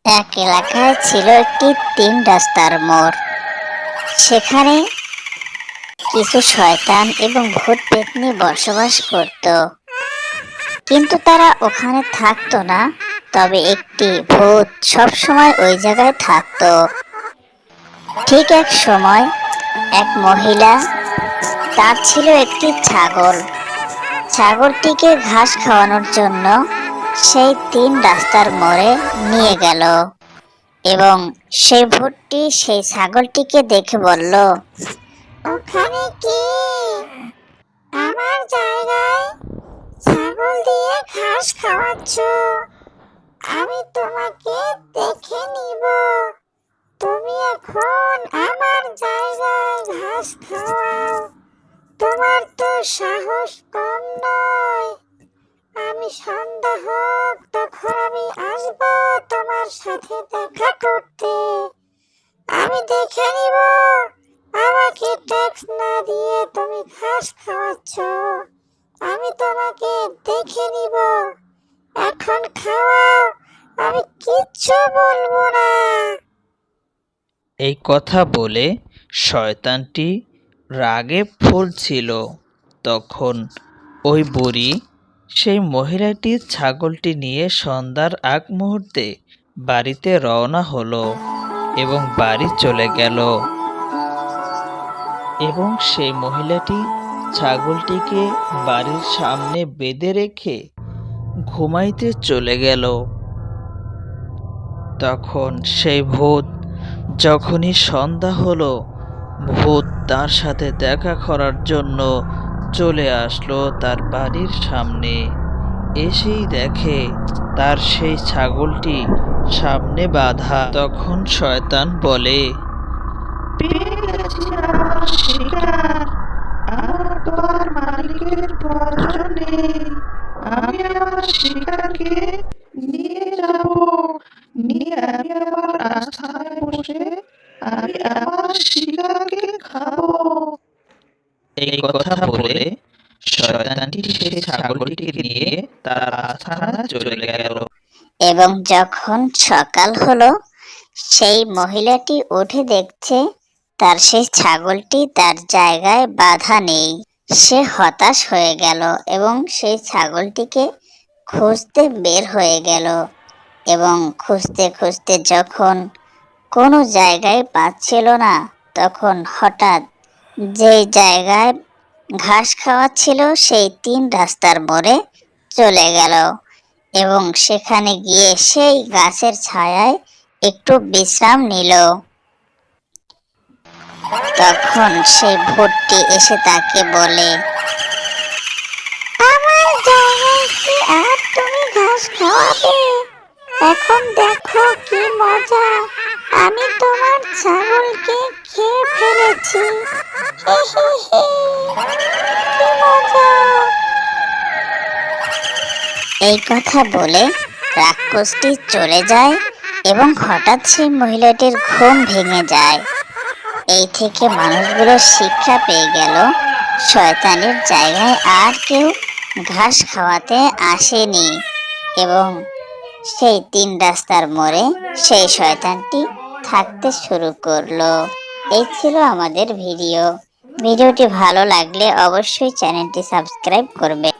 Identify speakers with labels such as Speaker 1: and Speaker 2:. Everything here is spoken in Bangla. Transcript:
Speaker 1: এক এলাকায় ছিল একটি ৩ রাস্তার মোড়। সেখানে কিছু শয়তান এবং ভূত পেত্নী বসবাস করত, কিন্তু তারা ওখানে থাকতো না। তবে একটি ভূত সবসময় ওই জায়গায় থাকতো। ঠিক এক সময় এক মহিলা, তার ছিল একটি ছাগল। ছাগলটিকে ঘাস খাওয়ানোর জন্য সেই ৩ রাস্তার মোড়ে নিয়ে গেল এবং সেই ভূতটি সেই ছাগলটিকে দেখে বলল, ওখানে কি আমার জায়গায় ছাগল দিয়ে ঘাস খাওয়াচ্ছ? আমি তোমাকে দেখে নিব। তুমি এখন আমার জায়গায় ঘাস খাওয়াও। তোমার তো সাহস কম নয়। আমি সন্ধ্যা হোক তখন আমি আসব তোমার সাথে দেখা করতে। আমি দেখে নিব আমাকে ট্যাক্স না দিয়ে তুমি ঘাস খাওয়াচ্ছ। আমি তোমাকে দেখে নিব। এখন খাওয়াও, আমি কিচ্ছু বলবো না।
Speaker 2: এই কথা বলে শয়তানটি রাগে ফুলছিল। তখন ওই বুড়ি সেই মহিলাটির ছাগলটি নিয়ে সন্ধ্যার আগ মুহূর্তে বাড়িতে রওনা হলো এবং বাড়ি চলে গেল। এবং সেই মহিলাটি ছাগলটিকে বাড়ির সামনে বেঁধে রেখে ঘুমাইতে চলে গেল। তখন সেই ভূত যখনই সন্ধ্যা হলো, ভূত তার সাথে দেখা করার জন্য চলে আসলো তার বাড়ির সামনে। এসেই দেখে তার সেই ছাগলটি সামনে বাঁধা। তখন শয়তান বলে, পেয়ে গেছি আমার শিকার। আমার তো আর মালিকের প্রয়োজন নেই। আমি আমার শিকারকে নিয়ে যাব। নিয়ে আমি আমার আস্তানায় বসে আমি আমার শিকারকে খাবো। এই কথা বলে শয়তানটি সেই ছাগলটিকে নিয়ে তার আস্তানায় চলে গেল।
Speaker 1: এবং যখন সকাল হলো, সেই মহিলাটি উঠে দেখছে তার সেই ছাগলটি তার জায়গায় বাঁধা নেই। সে হতাশ হয়ে গেল এবং সেই ছাগলটিকে খুঁজতে বের হয়ে গেল। এবং খুঁজতে খুঁজতে যখন কোনো জায়গায় পাচ্ছিল না, তখন হঠাৎ যেই জায়গায় ঘাস খাওয়াচ্ছিল সেই ৩ রাস্তার মোড়ে চলে গেল এবং সেখানে গিয়ে সেই গাছের ছায়ায় একটু বিশ্রাম নিল। তখন সেই ভূতটি এসে তাকে বলে, আমার জায়গায় কি আর তুমি ঘাস খাওয়াবে? এখন দেখো কি মজা, আমি তোমার ছাগলকে খেয়ে ফেলেছি। হি হি হি, কি মজা। এই কথা বলে রাক্ষসটি চলে যায় এবং হঠাৎ সেই মহিলাটির ঘুম ভেঙে যায়। এই থেকে মানুষগুলো শিক্ষা পেয়ে গেল, শয়তানের জায়গায় আর কেউ ঘাস খাওয়াতে আসেনি। এবং সেই ৩ রাস্তার মোড়ে সেই শয়তানটি থাকতে শুরু করলো। এই ছিল আমাদের ভিডিওটি ভালো লাগলে অবশ্যই চ্যানেলটি সাবস্ক্রাইব করবে।